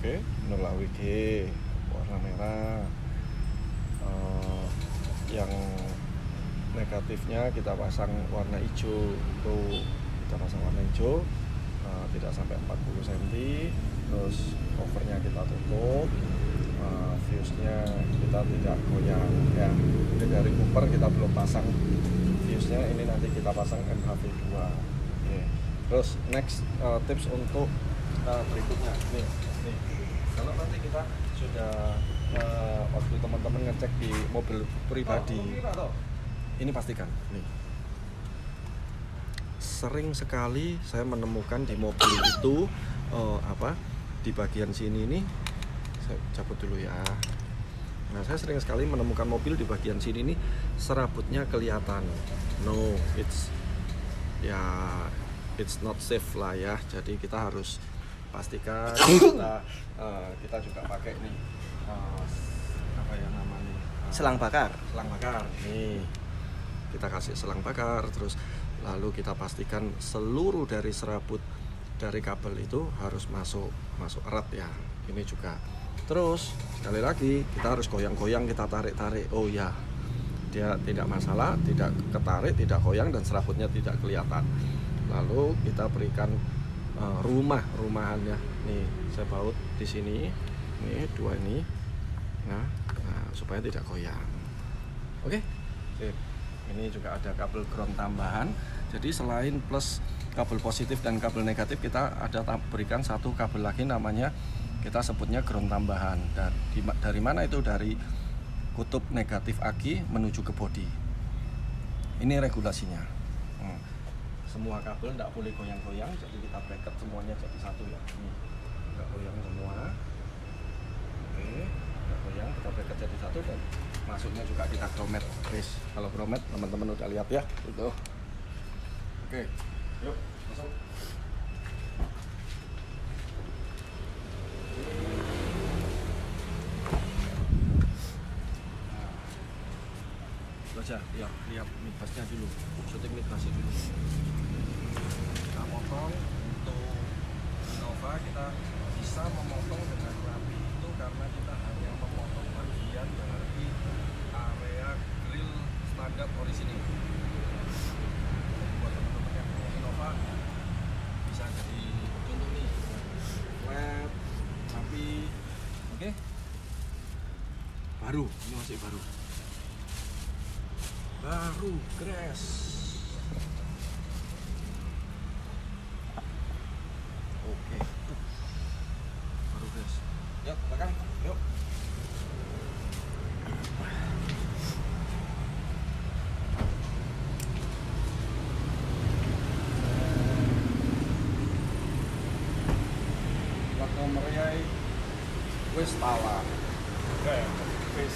Oke, 0 AWG warna merah. Yang negatifnya kita pasang warna hijau, tuh kita pasang warna hijau, tidak sampai 40 cm. Terus covernya kita tutup, fuse-nya kita tidak goyang ya. Ini dari Cooper kita belum pasang fuse-nya, ini nanti kita pasang MHV2. Terus next tips untuk berikutnya nih, kalau nanti kita sudah waktu teman-teman ngecek di mobil pribadi, ini pastikan nih, sering sekali saya menemukan di mobil itu di bagian sini nih, saya cabut dulu ya. Nah, saya sering sekali menemukan mobil di bagian sini nih serabutnya kelihatan. No, it's not safe lah ya. Jadi kita harus pastikan kita juga pakai nih apa ya namanya, selang bakar nih, kita kasih selang bakar. Terus lalu kita pastikan seluruh dari serabut dari kabel itu harus masuk erat ya, ini juga. Terus sekali lagi kita harus goyang-goyang, kita tarik-tarik. Oh ya, dia tidak masalah, tidak ketarik, tidak goyang, dan serabutnya tidak kelihatan. Lalu kita berikan rumahan ya. Nih, saya baut di sini. Nih, dua ini. Nah, supaya tidak goyang. Oke. Sip. Ini juga ada kabel ground tambahan. Jadi selain plus kabel positif dan kabel negatif, kita ada berikan satu kabel lagi, namanya kita sebutnya ground tambahan. Dan dari mana itu? Dari kutub negatif aki menuju ke bodi. Ini regulasinya. Semua kabel tidak boleh goyang-goyang, jadi kita bracket semuanya jadi satu ya. Ini nggak goyang semua. Oke, nggak goyang, kita bracket jadi satu, dan masuknya juga kita grommet. Guys, kalau grommet teman-teman udah lihat ya, itu. Oke, yuk masuk. Aja ya, lihat migasnya dulu, syuting migasnya dulu. Kita potong. Untuk Innova kita bisa memotong dengan rapi itu karena kita hanya memotong bagian dari area grill standar orisinil. Buat teman-teman yang punya Innova bisa jadi contoh nih, flat, rapi. Oke, baru, ini masih baru crash. Oke, baru crash. Yuk, belakang, yuk. Plat nomornya Westala. Oke, wes.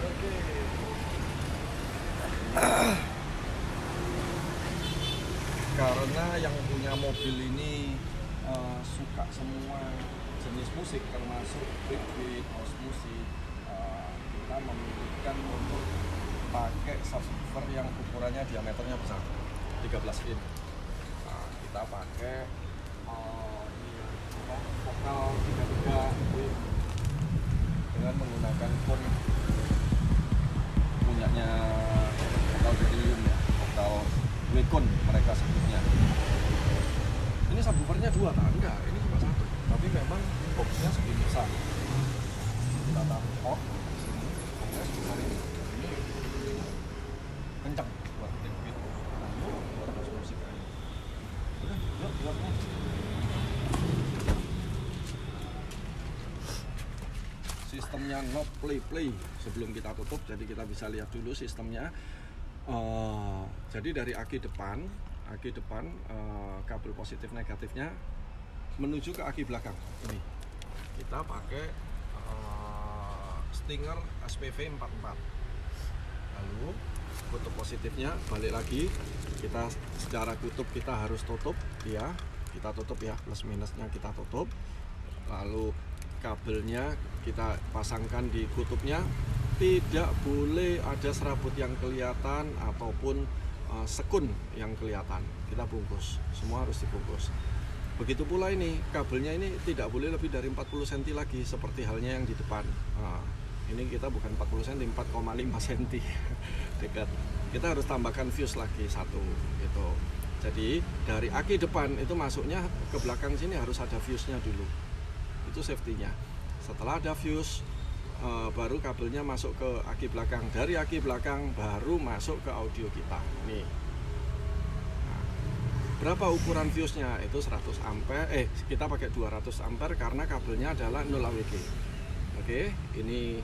Oke. Karena yang punya mobil ini suka semua jenis musik, termasuk breakbeat, house musik, kita memilihkan untuk pakai subwoofer yang ukurannya diameternya besar, 13 in. Kita pakai vokal 3 dengan menggunakan pon punyanya vokal Beryllium ya, vokal Wacom mereka sebutnya. Ini subwoofernya 2 tak? Enggak, ini cuma 1, tapi memang boxnya segini besar. Kita taruh off di sini, boxnya sebesar ini kencang buat breakbeat, buat house musik aja. Udah, yuk buatnya. Sistemnya not play. Sebelum kita tutup, jadi kita bisa lihat dulu sistemnya. Jadi dari aki depan kabel positif negatifnya menuju ke aki belakang. Ini kita pakai Stinger SPV 44. Lalu kutub positifnya balik lagi, kita secara kutub kita harus tutup ya, kita tutup ya, plus minusnya kita tutup. Lalu kabelnya kita pasangkan di kutubnya, tidak boleh ada serabut yang kelihatan ataupun sekun yang kelihatan. Kita bungkus, semua harus dibungkus. Begitu pula ini, kabelnya ini tidak boleh lebih dari 40 cm lagi, seperti halnya yang di depan. Nah, ini kita bukan 40 cm, 4,5 cm dekat. Kita harus tambahkan fuse lagi satu gitu. Jadi dari aki depan itu masuknya ke belakang sini harus ada fuse-nya dulu. Itu safety-nya. Setelah ada fuse, baru kabelnya masuk ke aki belakang. Dari aki belakang baru masuk ke audio kita. Nih. Nah, berapa ukuran fuse-nya? Itu 100 ampere. Kita pakai 200 ampere karena kabelnya adalah 0 AWG. Oke, ini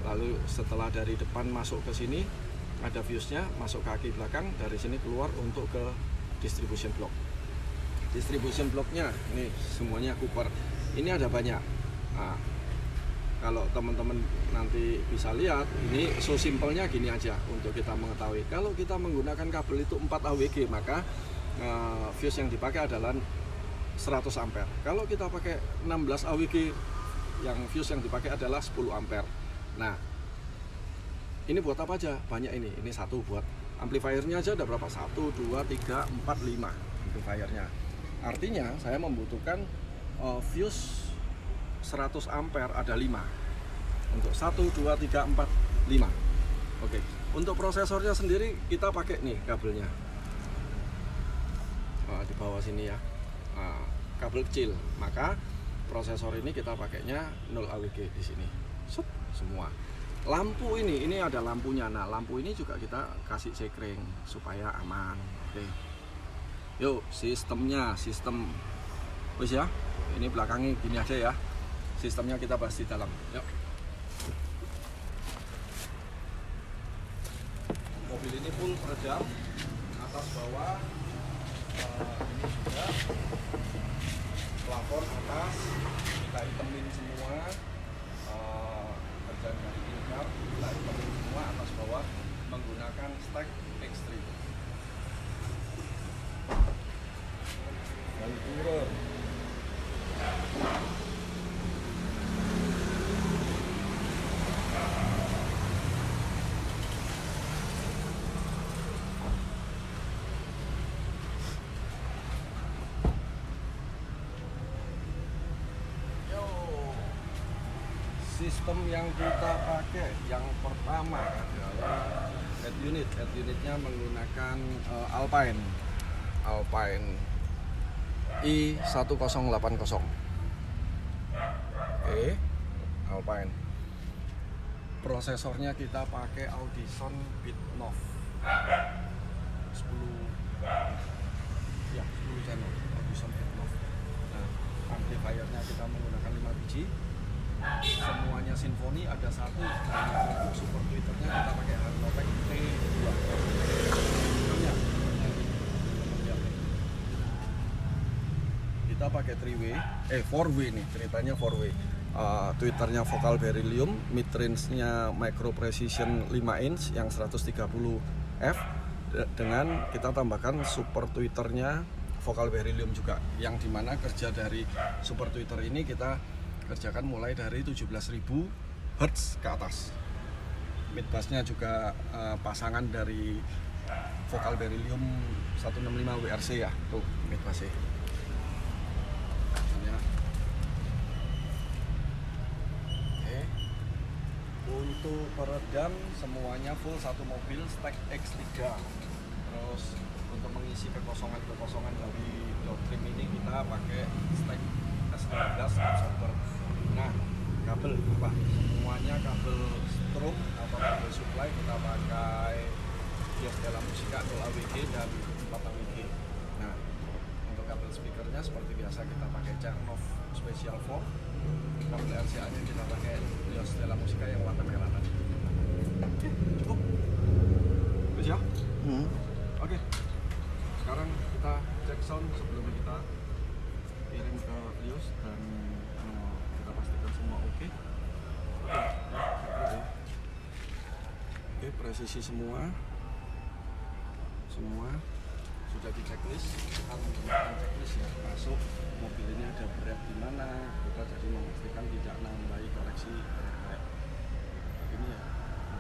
lalu setelah dari depan masuk ke sini ada fuse-nya, masuk ke aki belakang, dari sini keluar untuk ke distribution block. Distribution blocknya ini semuanya Cooper. Ini ada banyak. Nah, kalau teman-teman nanti bisa lihat, ini so simpelnya gini aja untuk kita mengetahui. Kalau kita menggunakan kabel itu 4 AWG, maka fuse yang dipakai adalah 100 ampere. Kalau kita pakai 16 AWG, yang fuse yang dipakai adalah 10 ampere. Nah, ini buat apa aja? Banyak ini. Ini satu buat amplifiernya aja ada berapa? 1, 2, 3, 4, 5 amplifiernya. Artinya saya membutuhkan fuse 100 ampere ada 5. Untuk 1, 2, 3, 4, 5. Oke. Untuk prosesornya sendiri kita pakai nih kabelnya. Di bawah sini ya. Kabel kecil. Maka prosesor ini kita pakainya 0 AWG di sini. Semua. Lampu ini ada lampunya. Nah, lampu ini juga kita kasih sekring supaya aman. Oke. Yuk, sistem wis ya. Ini belakangnya gini aja ya. Sistemnya kita bahas di dalam. Yuk. Mobil ini full peredam atas bawah. Ini juga plafon atas kita hitemin semua. Kerjaan dari tingkat kita hitemin semua atas bawah menggunakan stack X3. Dan turun. Sistem yang kita pakai yang pertama adalah head unit. Head unitnya menggunakan Alpine i1080. Oke, Alpine. Prosesornya kita pakai Audison Bitnov 10 channel Audison Bitnov. Nah, amplifiernya kita menggunakan 5 biji. Semuanya Symphony, ada satu. Nah, untuk super tweeternya kita pakai Harmonic T2. Kita pakai 4-way nih, ceritanya 4-way. Tweeternya Vocal Beryllium, mid range-nya Micro Precision 5 inch yang 130F, dengan kita tambahkan super tweeternya Vocal Beryllium juga, yang dimana kerja dari super tweeter ini kita kerjakan mulai dari 17.000 Hz ke atas. Mid bass-nya juga pasangan dari Vocal Beryllium 165 WRC ya, tuh mid bass-nya. Oke. Untuk peredam semuanya full satu mobil stack X3. Terus untuk mengisi kekosongan dari downstream ini kita pakai stack S15 absorber. Nah, kabel apa? Semuanya kabel strom atau kabel supply kita pakai Bios Della Musica 0 AWG dan 4 AWG. Nah, untuk kabel speakernya seperti biasa kita pakai Chernoff Special 4. Kabel RCA nya kita pakai Bios Della Musica yang warna merah tadi. Oke, cukup. Terus ya? Oke. Sekarang kita cek sound sebelum kita kirim ke Bios dan kita pastikan semua oke. Oke, presisi semua sudah di checklist. Kita menggunakan checklist ya, masuk mobil ini ada berat di mana, kita jadi memastikan tidak nambahi koreksi berat. Ini ya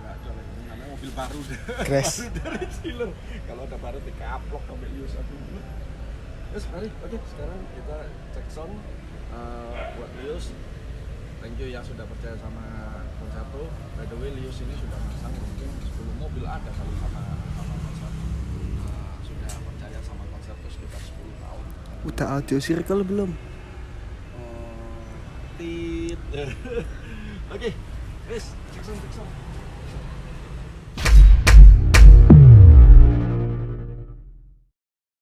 enggak colek, ini namanya mobil baru baru dari dealer. Kalau ada baru dikaplok sampai Yus aku. Yes, mari. Oke, sekarang kita cek sound buat Lius. Thank you yang sudah percaya sama Concerto. By the way, Lius ini sudah masang mungkin 10 mobil ada kali sama Concerto. Sudah percaya sama Concerto sekitar 10 tahun. Udah audio circle belum? Tit. Oke, guys, cek sound.